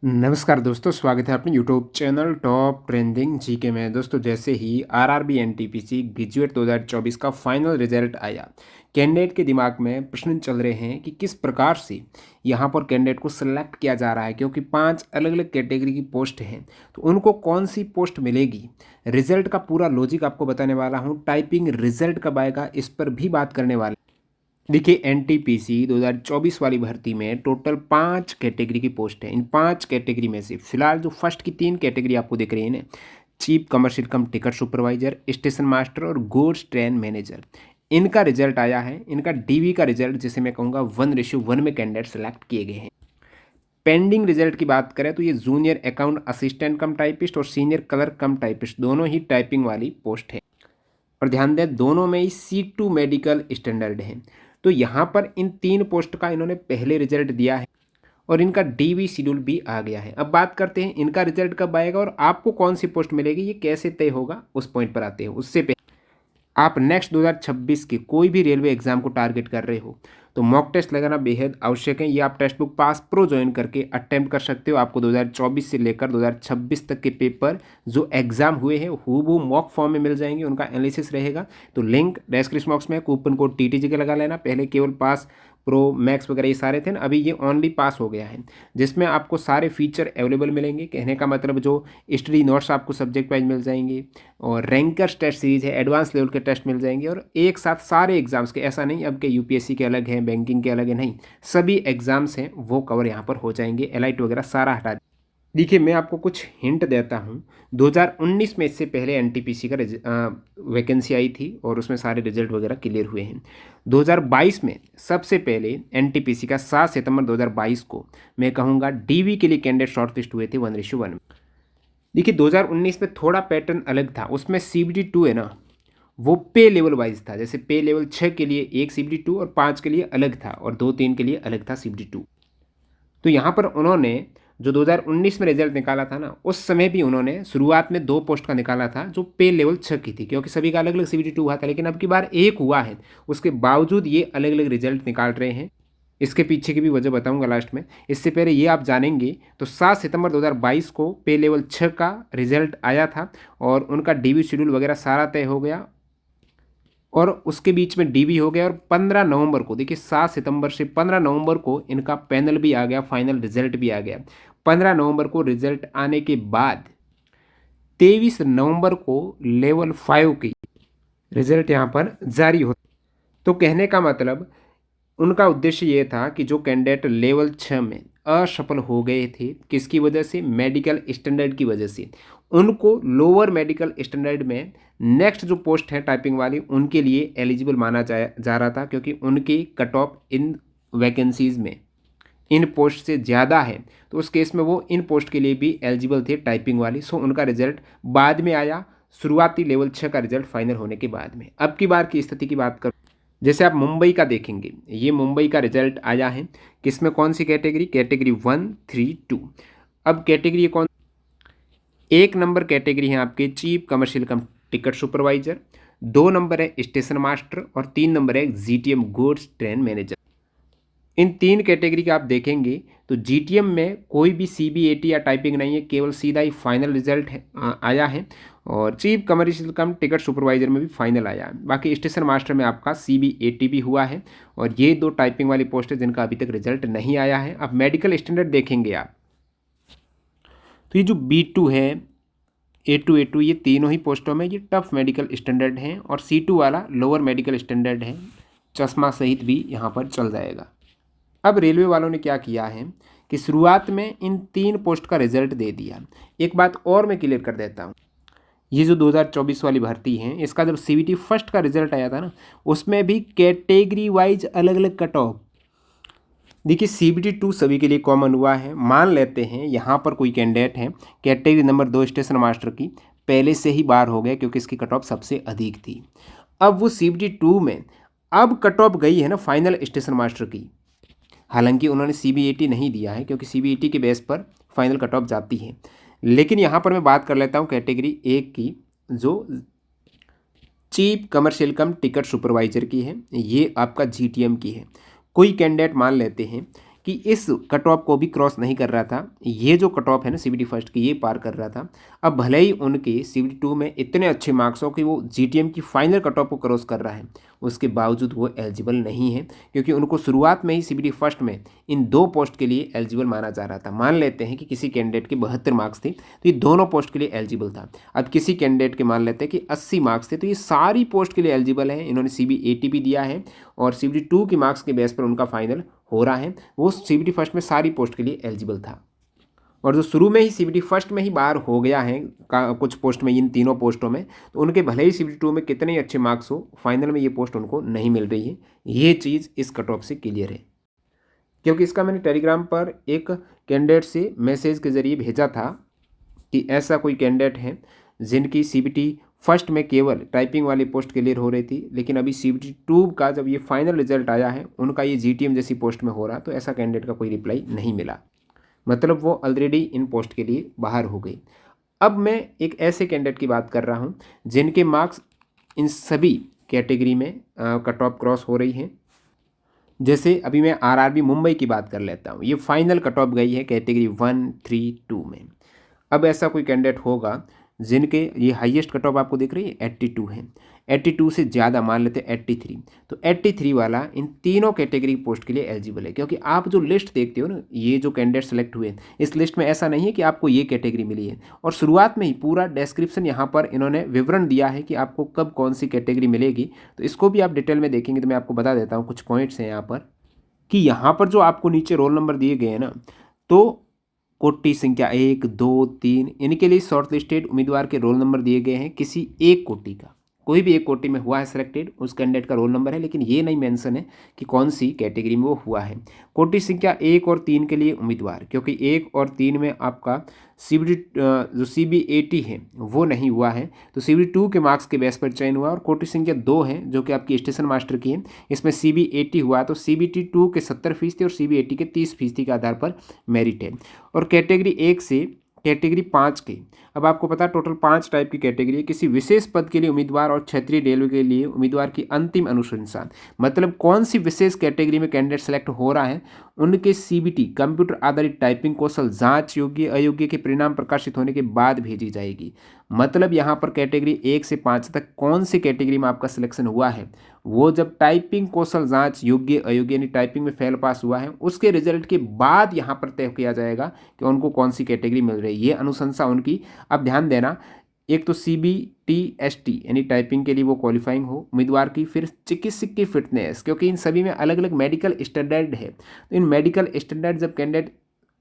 नमस्कार दोस्तों, स्वागत है अपने YouTube channel top trending GK में। दोस्तों, जैसे ही आरआरबी एनटीपीसी ग्रेजुएट 2024 का फाइनल रिजल्ट आया, कैंडिडेट के दिमाग में प्रश्न चल रहे हैं कि किस प्रकार से यहाँ पर कैंडिडेट को सिलेक्ट किया जा रहा है, क्योंकि 5 अलग अलग कैटेगरी की पोस्ट हैं। तो उनको कौन सी पोस्ट मिलेगी, रिजल्ट का पूरा लॉजिक आपको बताने वाला हूँ। टाइपिंग रिजल्ट कब आएगा, इस पर भी बात करने वाले। देखिए, एनटीपीसी 2024 वाली भर्ती में टोटल 5 कैटेगरी की पोस्ट है। इन 5 कैटेगरी में से फिलहाल जो फर्स्ट की 3 कैटेगरी आपको दिख रही है ना, चीफ कमर्शियल कम टिकट सुपरवाइजर, स्टेशन मास्टर और गुड्स ट्रेन मैनेजर, इनका रिजल्ट आया है। इनका डीवी का रिजल्ट, जिसे मैं कहूँगा 1:1 में कैंडिडेट सेलेक्ट किए गए हैं। पेंडिंग रिजल्ट की बात करें तो ये जूनियर अकाउंट असिस्टेंट कम टाइपिस्ट और सीनियर क्लर्क कम टाइपिस्ट दोनों ही टाइपिंग वाली पोस्ट है। और ध्यान दें, दोनों में ही C2 मेडिकल स्टैंडर्ड है। तो यहाँ पर इन 3 पोस्ट का इन्होंने पहले रिजल्ट दिया है और इनका डीवी शेड्यूल भी आ गया है। अब बात करते हैं इनका रिजल्ट कब आएगा और आपको कौन सी पोस्ट मिलेगी, ये कैसे तय होगा, उस पॉइंट पर आते हैं। उससे पहले आप नेक्स्ट 2026 के कोई भी रेलवे एग्जाम को टारगेट कर रहे हो तो मॉक टेस्ट लगाना बेहद आवश्यक है। ये आप text book pass pro join करके अटेम्प्ट कर सकते हो। आपको 2024 से लेकर 2026 तक के पेपर जो एग्जाम हुए हैं हूबहू मॉक फॉर्म में मिल जाएंगे, उनका एनालिसिस रहेगा। तो लिंक डिस्क्रिप्शन बॉक्स में, कूपन कोड TTG का लगा लेना। पहले केवल पास प्रो मैक्स वगैरह ये सारे थे ना, अभी ये ओनली पास हो गया है, जिसमें आपको सारे फीचर अवेलेबल मिलेंगे। कहने का मतलब जो स्टडी नोट्स आपको सब्जेक्ट वाइज मिल जाएंगे और रैंकर्स टेस्ट सीरीज है, एडवांस लेवल के टेस्ट मिल जाएंगे और एक साथ सारे एग्जाम्स के। ऐसा नहीं अब के यूपीएससी के अलग हैं, बैंकिंग के अलग है, नहीं, सभी एग्जाम्स हैं वो कवर यहाँ पर हो जाएंगे। एलाइट वगैरह सारा हटा। देखिए, मैं आपको कुछ हिंट देता हूँ। 2019 में इससे पहले एनटीपीसी का वैकेंसी आई थी और उसमें सारे रिजल्ट वगैरह क्लियर हुए हैं। 2022 में सबसे पहले एनटीपीसी का 7 सितंबर 2022 को मैं कहूँगा डीवी के लिए कैंडिडेट शॉर्टलिस्ट हुए थे 1:1 में। देखिए, 2019 में थोड़ा पैटर्न अलग था। उसमें CBT 2 है ना, वो पे लेवल वाइज था। जैसे पे लेवल 6 के लिए एक CBT 2 और 5 के लिए अलग था और 2-3 के लिए अलग था CBT 2। तो यहाँ पर उन्होंने जो 2019 में रिजल्ट निकाला था ना, उस समय भी उन्होंने शुरुआत में 2 पोस्ट का निकाला था जो पे लेवल 6 की थी, क्योंकि सभी का अलग अलग CBT 2 हुआ था। लेकिन अब की बार एक हुआ है, उसके बावजूद ये अलग अलग रिजल्ट निकाल रहे हैं। इसके पीछे की भी वजह बताऊंगा लास्ट में। इससे पहले ये आप जानेंगे तो 7 सितंबर 2022 को पे लेवल 6 का रिजल्ट आया था और उनका डीवी शेड्यूल वगैरह सारा तय हो गया और उसके बीच में डीवी हो गया। और 15 नवंबर को, देखिए 7 सितंबर से 15 नवंबर को इनका पैनल भी आ गया, फाइनल रिजल्ट भी आ गया। 15 नवंबर को रिजल्ट आने के बाद 23 नवंबर को लेवल 5 की रिजल्ट यहाँ पर जारी हो। तो कहने का मतलब उनका उद्देश्य ये था कि जो कैंडिडेट लेवल 6 में असफल हो गए थे, किसकी वजह से, मेडिकल स्टैंडर्ड की वजह से, उनको लोअर मेडिकल स्टैंडर्ड में नेक्स्ट जो पोस्ट है टाइपिंग वाली, उनके लिए एलिजिबल माना जा रहा था, क्योंकि उनकी कट ऑफ इन वैकेंसीज़ में इन पोस्ट से ज़्यादा है। तो उस केस में वो इन पोस्ट के लिए भी एलिजिबल थे टाइपिंग वाली। सो उनका रिजल्ट बाद में आया, शुरुआती लेवल 6 का रिजल्ट फाइनल होने के बाद में। अब की बार की स्थिति की बात करूँ, जैसे आप मुंबई का देखेंगे, ये मुंबई का रिजल्ट आया है। किसमें, कौन सी कैटेगरी, कैटेगरी 1, 3, 2। अब कैटेगरी कौन, 1 नंबर कैटेगरी है आपके चीफ कमर्शियल कम टिकट सुपरवाइजर, 2 नंबर है स्टेशन मास्टर और 3 नंबर है GTM गुड्स ट्रेन मैनेजर। इन 3 कैटेगरी का आप देखेंगे तो GTM में कोई भी CBAT या टाइपिंग नहीं है, केवल सीधा ही फाइनल रिजल्ट है आया है। और चीफ कमर्शियल कम टिकट सुपरवाइजर में भी फाइनल आया है। बाकी स्टेशन मास्टर में आपका CBAT भी हुआ है और ये 2 टाइपिंग वाली पोस्ट है जिनका अभी तक रिजल्ट नहीं आया है। अब मेडिकल स्टैंडर्ड देखेंगे आप, तो ये जो B2 है, A2, A2, ये तीनों ही पोस्टों में ये टफ मेडिकल स्टैंडर्ड हैं और C2 वाला लोअर मेडिकल स्टैंडर्ड है, चश्मा सहित भी यहाँ पर चल जाएगा। अब रेलवे वालों ने क्या किया है कि शुरुआत में इन 3 पोस्ट का रिजल्ट दे दिया। एक बात और मैं क्लियर कर देता हूँ, ये जो 2024 वाली भर्ती है, इसका जब CBT फर्स्ट का रिजल्ट आया था ना, उसमें भी कैटेगरी वाइज अलग अलग कट ऑफ। देखिए, CBT 2 सभी के लिए कॉमन हुआ है। मान लेते हैं यहाँ पर कोई कैंडिडेट है कैटेगरी नंबर 2 स्टेशन मास्टर की, पहले से ही बाहर हो गया क्योंकि इसकी कट ऑफ सबसे अधिक थी। अब वो CBT 2 में अब कट ऑफ गई है ना फाइनल स्टेशन मास्टर की। हालांकि उन्होंने CBAT नहीं दिया है क्योंकि CBAT के बेस पर फाइनल कट ऑफ जाती है। लेकिन यहाँ पर मैं बात कर लेता हूँ कैटेगरी 1 की, जो चीफ कमर्शियल कम टिकट सुपरवाइजर की है। ये आपका GTM की है। कोई कैंडिडेट मान लेते हैं कि इस कट ऑफ को भी क्रॉस नहीं कर रहा था। ये जो कट ऑफ है ना सीबीटी फर्स्ट की, ये पार कर रहा था। अब भले ही उनके सीबीटी टू में इतने अच्छे मार्क्स हो कि वो जीटीएम की फाइनल कट ऑफ को क्रॉस कर रहा है, उसके बावजूद वो एलिजिबल नहीं है, क्योंकि उनको शुरुआत में ही सीबीटी फर्स्ट में इन 2 पोस्ट के लिए एलिजिबल माना जा रहा था। मान लेते हैं कि किसी कैंडिडेट के 72 मार्क्स थे तो ये दोनों पोस्ट के लिए एलिजिबल था। अब किसी कैंडिडेट के मान लेते हैं कि 80 मार्क्स थे तो ये सारी पोस्ट के लिए एलिजिबल है। इन्होंने सीबीएटी भी दिया है और सीबीटी टू की मार्क्स के बेस पर उनका फाइनल हो रहा है। वो सीबीटी फर्स्ट में सारी पोस्ट के लिए एलिजिबल था, और जो शुरू में ही सीबीटी फर्स्ट में ही बाहर हो गया है कुछ पोस्ट में, इन तीनों पोस्टों में, तो उनके भले ही सीबीटी टू में कितने ही अच्छे मार्क्स हो, फाइनल में ये पोस्ट उनको नहीं मिल रही है। ये चीज़ इस कट ऑफ से क्लियर है, क्योंकि इसका मैंने टेलीग्राम पर एक कैंडिडेट से मैसेज के ज़रिए भेजा था कि ऐसा कोई कैंडिडेट है जिनकी सीबीटी फर्स्ट में केवल टाइपिंग वाली पोस्ट क्लियर हो रही थी, लेकिन अभी सीबीटी टू का जब ये फाइनल रिजल्ट आया है उनका ये जीटीएम जैसी पोस्ट में हो रहा, तो ऐसा कैंडिडेट का कोई रिप्लाई नहीं मिला, मतलब वो ऑलरेडी इन पोस्ट के लिए बाहर हो गई। अब मैं एक ऐसे कैंडिडेट की बात कर रहा हूँ जिनके मार्क्स इन सभी कैटेगरी में कट ऑफ क्रॉस हो रही हैं। जैसे अभी मैं आरआरबी मुंबई की बात कर लेता हूँ, ये फाइनल कट ऑफ गई है कैटेगरी 1, 3, 2 में। अब ऐसा कोई कैंडिडेट होगा जिनके ये हाईएस्ट कट ऑफ आपको दिख रही है 82 है, 82 से ज़्यादा मान लेते हैं 83, तो 83 वाला इन तीनों कैटेगरी पोस्ट के लिए एलिजिबल है। क्योंकि आप जो लिस्ट देखते हो ना, ये जो कैंडिडेट सेलेक्ट हुए इस लिस्ट में ऐसा नहीं है कि आपको ये कैटेगरी मिली है, और शुरुआत में ही पूरा डिस्क्रिप्शन यहाँ पर इन्होंने विवरण दिया है कि आपको कब कौन सी कैटेगरी मिलेगी। तो इसको भी आप डिटेल में देखेंगे तो मैं आपको बता देता हूँ कुछ पॉइंट्स हैं यहाँ पर, कि यहाँ पर जो आपको नीचे रोल नंबर दिए गए हैं ना, तो कोटि संख्या 1, 2, 3 इनके लिए शॉर्ट लिस्टेड उम्मीदवार के रोल नंबर दिए गए हैं। किसी एक कोटि का, कोई भी एक कोटि में हुआ है सिलेक्टेड, उस कैंडिडेट का रोल नंबर है, लेकिन ये नहीं मेंशन है कि कौन सी कैटेगरी में वो हुआ है। कोटि संख्या 1 और 3 के लिए उम्मीदवार, क्योंकि 1 और 3 में आपका सीबीटी जो सीबीएटी है वो नहीं हुआ है, तो सीबीटी टू के मार्क्स के बेस पर चयन हुआ। और कोटि संख्या 2 है जो कि आपकी स्टेशन मास्टर की है, इसमें सीबीएटी हुआ, तो सीबीटी टू के 70% और सीबीएटी के 30% के आधार पर मेरिट है। और कैटेगरी 1 से कैटेगरी 5 के, अब आपको पता है टोटल 5 टाइप की कैटेगरी है। किसी विशेष पद के लिए उम्मीदवार और क्षेत्रीय रेलवे के लिए उम्मीदवार की अंतिम अनुशंसा, मतलब कौन सी विशेष कैटेगरी में कैंडिडेट सेलेक्ट हो रहा है, उनके सीबीटी कंप्यूटर आधारित टाइपिंग कौशल जांच योग्य अयोग्य के परिणाम प्रकाशित होने के बाद भेजी जाएगी। मतलब यहाँ पर कैटेगरी 1 से 5 तक कौन सी कैटेगरी में आपका सिलेक्शन हुआ है, वो जब टाइपिंग कौशल जांच योग्य अयोग्य यानी टाइपिंग में फेल पास हुआ है, उसके रिजल्ट के बाद यहाँ पर तय किया जाएगा कि उनको कौन सी कैटेगरी मिल रही है। ये अनुशंसा उनकी, अब ध्यान देना, एक तो CBTST यानी टाइपिंग के लिए वो क्वालिफाइंग हो उम्मीदवार की, फिर चिकित्सक की फिटनेस, क्योंकि इन सभी में अलग अलग मेडिकल स्टैंडर्ड है। तो इन मेडिकल स्टैंडर्ड जब कैंडिडेट,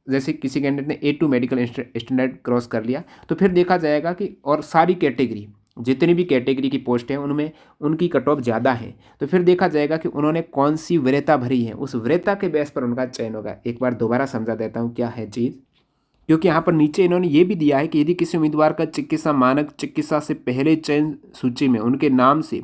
जैसे किसी कैंडिडेट ने A2 मेडिकल स्टैंडर्ड क्रॉस कर लिया, तो फिर देखा जाएगा कि और सारी कैटेगरी, जितनी भी कैटेगरी की पोस्ट है उनमें उनकी कट ऑफ ज़्यादा है, तो फिर देखा जाएगा कि उन्होंने कौन सी वरीयता भरी है, उस वरीयता के बेस पर उनका चयन होगा। एक बार दोबारा समझा देता हूँ क्या है चीज़, क्योंकि यहाँ पर नीचे इन्होंने ये भी दिया है कि यदि किसी उम्मीदवार का चिकित्सा मानक चिकित्सा से पहले चयन सूची में उनके नाम से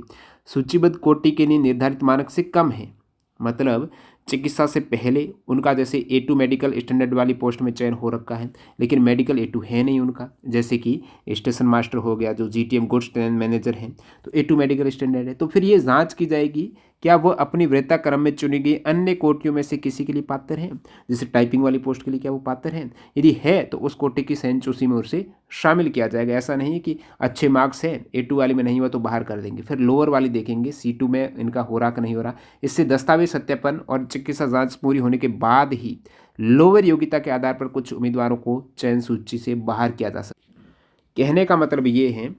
सूचीबद्ध कोटि के लिए निर्धारित मानक से कम है, मतलब चिकित्सा से पहले उनका जैसे A2 मेडिकल स्टैंडर्ड वाली पोस्ट में चयन हो रखा है, लेकिन मेडिकल A2 है नहीं उनका, जैसे कि स्टेशन मास्टर हो गया, जो GTM गुड्स ट्रेन मैनेजर हैं, तो A2 मेडिकल स्टैंडर्ड है। तो फिर ये जांच की जाएगी क्या वो अपनी वरीयता क्रम में चुनी गई अन्य कोटियों में से किसी के लिए पात्र हैं, जैसे टाइपिंग वाली पोस्ट के लिए क्या वो पात्र हैं, यदि है तो उस कोटे की चयन सूची में उसे शामिल किया जाएगा। ऐसा नहीं है कि अच्छे मार्क्स हैं A2 वाली में नहीं हुआ तो बाहर कर देंगे, फिर लोअर वाली देखेंगे C2 में इनका हो रहा कि नहीं हो रहा। इससे दस्तावेज सत्यापन और चिकित्सा जांच पूरी होने के बाद ही लोअर योग्यता के आधार पर कुछ उम्मीदवारों को चयन सूची से बाहर किया जा सकता है। कहने का मतलब ये है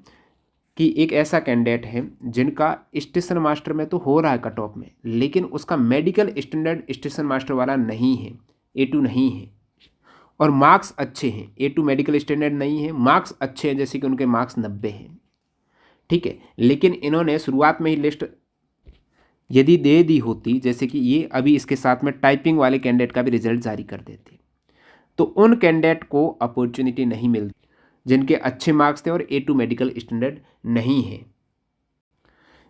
कि एक ऐसा कैंडिडेट है जिनका स्टेशन मास्टर में तो हो रहा है कट ऑफ में, लेकिन उसका मेडिकल स्टैंडर्ड स्टेशन मास्टर वाला नहीं है, A2 नहीं है, और मार्क्स अच्छे हैं। A2 मेडिकल स्टैंडर्ड नहीं है, मार्क्स अच्छे हैं, जैसे कि उनके मार्क्स 90 हैं, ठीक है। लेकिन इन्होंने शुरुआत में ही लिस्ट यदि दे दी होती, जैसे कि ये अभी इसके साथ में टाइपिंग वाले कैंडिडेट का भी रिजल्ट जारी कर देते, तो उन कैंडिडेट को अपॉर्चुनिटी नहीं मिलती जिनके अच्छे मार्क्स थे और A2 मेडिकल स्टैंडर्ड नहीं है,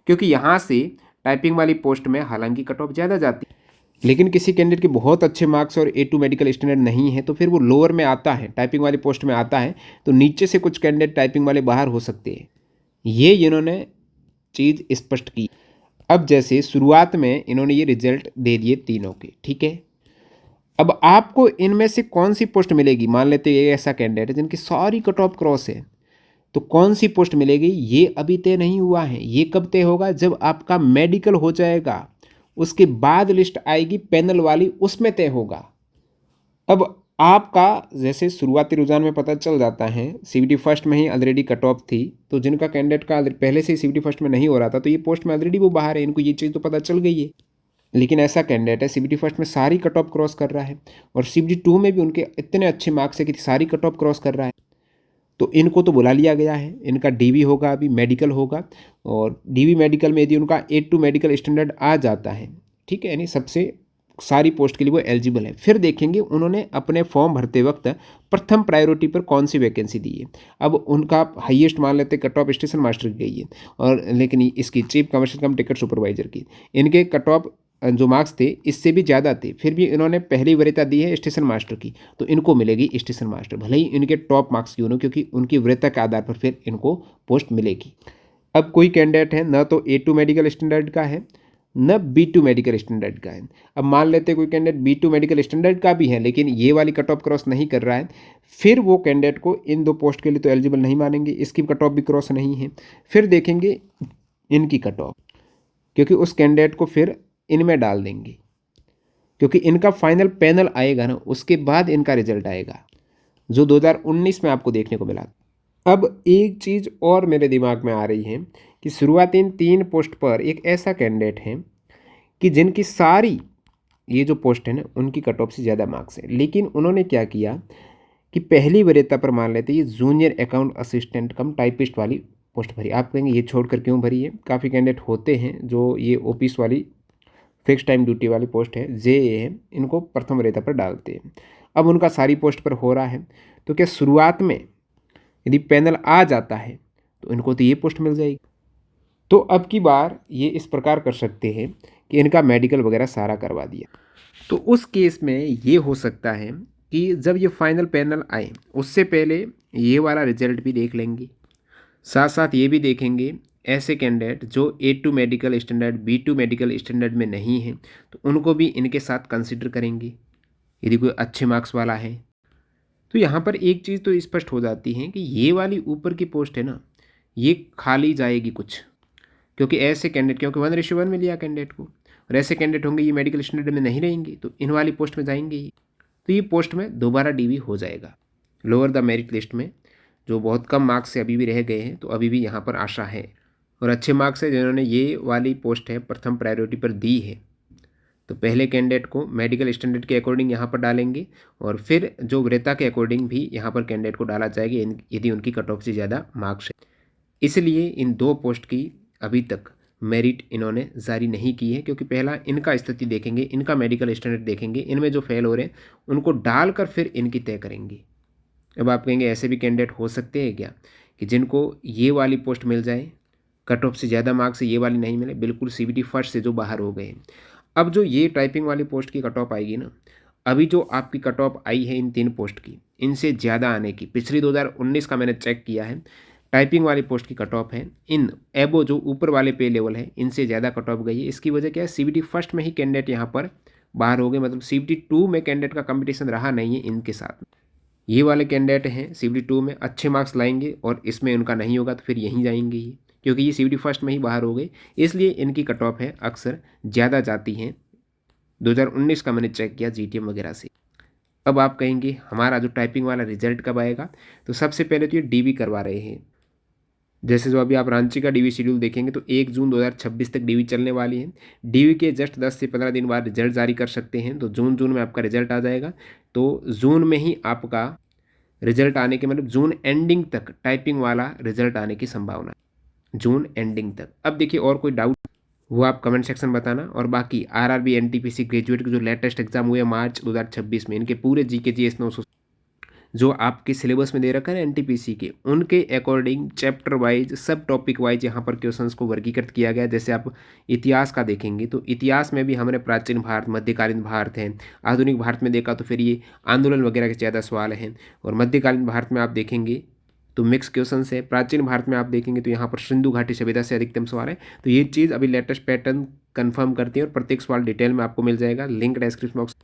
क्योंकि यहाँ से टाइपिंग वाली पोस्ट में हालांकि कट ऑफ ज़्यादा जाती है, लेकिन किसी कैंडिडेट के बहुत अच्छे मार्क्स और A2 मेडिकल स्टैंडर्ड नहीं है तो फिर वो लोअर में आता है, टाइपिंग वाली पोस्ट में आता है, तो नीचे से कुछ कैंडिडेट टाइपिंग वाले बाहर हो सकते हैं। ये इन्होंने चीज़ स्पष्ट की। अब जैसे शुरुआत में इन्होंने ये रिजल्ट दे दिए तीनों के, ठीक है। अब आपको इनमें से कौन सी पोस्ट मिलेगी, मान लेते हैं ये ऐसा कैंडिडेट है जिनकी सारी कट ऑफ क्रॉस है, तो कौन सी पोस्ट मिलेगी ये अभी तय नहीं हुआ है। ये कब तय होगा, जब आपका मेडिकल हो जाएगा, उसके बाद लिस्ट आएगी पैनल वाली, उसमें तय होगा। अब आपका जैसे शुरुआती रुझान में पता चल जाता है, सीबीटी फर्स्ट में ही ऑलरेडी कट ऑफ थी, तो जिनका कैंडिडेट का पहले से ही सीबीटी फर्स्ट में नहीं हो रहा था, तो ये पोस्ट में ऑलरेडी वो बाहर है, इनको ये चीज़ तो पता चल गई है। लेकिन ऐसा कैंडिडेट है सीबीटी फर्स्ट में सारी कट ऑफ क्रॉस कर रहा है, और सीबीटी टू में भी उनके इतने अच्छे मार्क्स है कि सारी कट ऑफ क्रॉस कर रहा है, तो इनको तो बुला लिया गया है। इनका डीवी होगा, अभी मेडिकल होगा, और डीवी मेडिकल में यदि उनका 8 मेडिकल स्टैंडर्ड आ जाता है, ठीक है, यानी सबसे सारी पोस्ट के लिए वो एलिजिबल है, फिर देखेंगे उन्होंने अपने फॉर्म भरते वक्त प्रथम प्रायोरिटी पर कौन सी वैकेंसी दी है। अब उनका हाईएस्ट मान लेते कट ऑफ स्टेशन मास्टर की गई है, और लेकिन इसकी चीफ कमर्शियल कम टिकट सुपरवाइजर की, इनके कट ऑफ जो मार्क्स थे इससे भी ज़्यादा थे, फिर भी इन्होंने पहली वरीयता दी है स्टेशन मास्टर की, तो इनको मिलेगी स्टेशन मास्टर, भले ही इनके टॉप मार्क्स क्यों न, क्योंकि उनकी वरीयता के आधार पर फिर इनको पोस्ट मिलेगी। अब कोई कैंडिडेट है न तो A2 मेडिकल स्टैंडर्ड का है, न B2 मेडिकल स्टैंडर्ड का है। अब मान लेते कोई कैंडिडेट B2 मेडिकल स्टैंडर्ड का भी है, लेकिन ये वाली कट ऑफ क्रॉस नहीं कर रहा है, फिर वो कैंडिडेट को इन दो पोस्ट के लिए तो एलिजिबल नहीं मानेंगे, इसकी कट ऑफ भी क्रॉस नहीं है, फिर देखेंगे इनकी कट ऑफ, क्योंकि उस कैंडिडेट को फिर इनमें डाल देंगे, क्योंकि इनका फाइनल पैनल आएगा ना, उसके बाद इनका रिजल्ट आएगा, जो 2019 में आपको देखने को मिला। अब एक चीज़ और मेरे दिमाग में आ रही है कि शुरुआती इन 3 पोस्ट पर एक ऐसा कैंडिडेट है कि जिनकी सारी ये जो पोस्ट है ना, उनकी कट ऑफ से ज़्यादा मार्क्स है, लेकिन उन्होंने क्या किया कि पहली वरीयता पर मान लेते ये जूनियर अकाउंट असिस्टेंट कम टाइपिस्ट वाली पोस्ट भरी। आप कहेंगे ये छोड़कर क्यों भरी है, काफ़ी कैंडिडेट होते हैं जो ये ऑफिस वाली फिक्स टाइम ड्यूटी वाली पोस्ट है, JA है, इनको प्रथम वरीयता पर डालते हैं। अब उनका सारी पोस्ट पर हो रहा है, तो क्या शुरुआत में यदि पैनल आ जाता है तो इनको तो ये पोस्ट मिल जाएगी। तो अब की बार ये इस प्रकार कर सकते हैं कि इनका मेडिकल वगैरह सारा करवा दिया, तो उस केस में ये हो सकता है कि जब ये फाइनल पैनल आए उससे पहले ये वाला रिजल्ट भी देख लेंगे, साथ साथ ये भी देखेंगे ऐसे कैंडिडेट जो A2 medical standard B2 medical standard में नहीं हैं, तो उनको भी इनके साथ कंसिडर करेंगे यदि कोई अच्छे मार्क्स वाला है। तो यहाँ पर एक चीज़ तो स्पष्ट हो जाती है कि ये वाली ऊपर की पोस्ट है ना, ये खाली जाएगी कुछ, क्योंकि ऐसे कैंडिडेट, क्योंकि 1:1 में लिया कैंडिडेट को, और ऐसे कैंडिडेट होंगे ये मेडिकल स्टैंडर्ड में नहीं रहेंगे, तो इन वाली पोस्ट में जाएंगे ही, तो ये पोस्ट में दोबारा DV हो जाएगा लोअर द मेरिट लिस्ट में। जो बहुत कम मार्क्स से अभी भी रह गए हैं, तो अभी भी यहाँ पर आशा है, और अच्छे मार्क्स है जिन्होंने ये वाली पोस्ट है प्रथम प्रायोरिटी पर दी है, तो पहले कैंडिडेट को मेडिकल स्टैंडर्ड के अकॉर्डिंग यहाँ पर डालेंगे, और फिर जो वरीयता के अकॉर्डिंग भी यहाँ पर कैंडिडेट को डाला जाएगा यदि उनकी कट ऑफ से ज़्यादा मार्क्स है। इसलिए इन 2 पोस्ट की अभी तक मेरिट इन्होंने जारी नहीं की है, क्योंकि पहला इनका स्थिति देखेंगे, इनका मेडिकल स्टैंडर्ड देखेंगे, इनमें जो फेल हो रहे हैं उनको डालकर फिर इनकी तय करेंगे। अब आप कहेंगे ऐसे भी कैंडिडेट हो सकते हैं क्या कि जिनको ये वाली पोस्ट मिल जाए, कट ऑफ से ज़्यादा मार्क्स से ये वाली नहीं मिले, बिल्कुल CBT फर्स्ट से जो बाहर हो गए। अब जो ये टाइपिंग वाली पोस्ट की कट ऑफ आएगी ना, अभी जो आपकी कट ऑफ आई है इन 3 पोस्ट की, इनसे ज़्यादा आने की, पिछली 2019 का मैंने चेक किया है, टाइपिंग वाली पोस्ट की कट ऑफ है इन एबो जो ऊपर वाले पे लेवल है, इनसे ज़्यादा कट ऑफ गई है। इसकी वजह क्या है, CBT फर्स्ट में ही कैंडिडेट यहाँ पर बाहर हो गए, मतलब CBT 2 में कैंडिडेट का कंपटीशन रहा नहीं है इनके साथ। ये वाले कैंडिडेट हैं CBT 2 में अच्छे मार्क्स लाएंगे, और इसमें उनका नहीं होगा तो फिर यहीं जाएंगे ही, क्योंकि ये CBT फर्स्ट में ही बाहर हो गए, इसलिए इनकी कट ऑफ है अक्सर ज़्यादा जाती हैं। 2019 का मैंने चेक किया GTM वगैरह से। अब आप कहेंगे हमारा जो टाइपिंग वाला रिजल्ट कब आएगा, तो सबसे पहले तो ये DV करवा रहे हैं। जैसे जो अभी आप रांची का DV शेड्यूल देखेंगे तो 1 जून 2026 तक DV चलने वाली है। DV के जस्ट 10 से 15 दिन बाद रिजल्ट जारी कर सकते हैं, तो जून में आपका रिजल्ट आ जाएगा। तो जून में ही आपका रिजल्ट आने के मतलब जून एंडिंग तक टाइपिंग वाला रिजल्ट आने की संभावना है, जून एंडिंग तक। अब देखिए और कोई डाउट वो आप कमेंट सेक्शन बताना, और बाकी RRB NTPC ग्रेजुएट के जो लेटेस्ट एग्जाम हुए मार्च 2026 में, इनके पूरे GK GS 900 जो आपके सिलेबस में दे रखा है ना NTPC के, उनके अकॉर्डिंग चैप्टर वाइज सब टॉपिक वाइज यहाँ पर क्वेश्चंस को वर्गीकृत किया गया है। जैसे आप इतिहास का देखेंगे तो इतिहास में भी हमने प्राचीन भारत, मध्यकालीन भारत है, आधुनिक भारत में देखा तो फिर ये आंदोलन वगैरह के ज़्यादा सवाल हैं, और मध्यकालीन भारत में आप देखेंगे तो मिक्स क्वेश्चंस है, प्राचीन भारत में आप देखेंगे तो यहाँ पर सिंधु घाटी सभ्यता से अधिकतम सवाल है। तो ये चीज़ अभी लेटेस्ट पैटर्न कंफर्म करती है, और प्रत्येक सवाल डिटेल में आपको मिल जाएगा, लिंक डिस्क्रिप्शन बॉक्स।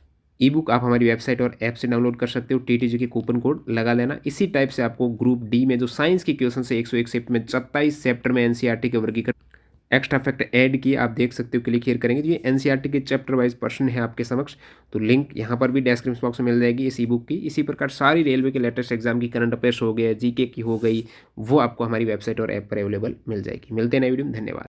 ई बुक आप हमारी वेबसाइट और ऐप से डाउनलोड कर सकते हो। टीटीजी के कूपन कोड लगा लेना। इसी टाइप से आपको ग्रुप डी में जो साइंस के क्वेश्चन है 101 शिफ्ट में 27 चैप्टर में एनसीईआरटी के वर्गीकरण एक्स्ट्रा फैक्ट ऐड किए, आप देख सकते हो। क्लिक हियर करेंगे तो ये एनसीईआरटी के चैप्टर वाइज पर्सन है आपके समक्ष। तो लिंक यहाँ पर भी डिस्क्रिप्शन बॉक्स में मिल जाएगी इस ई बुक की। इसी प्रकार सारी रेलवे के लेटेस्ट एग्जाम की करंट अफेयर्स हो गए, जीके की हो गई, वो आपको हमारी वेबसाइट और ऐप पर अवेलेबल मिल जाएगी। मिलते हैं नई वीडियो में, धन्यवाद।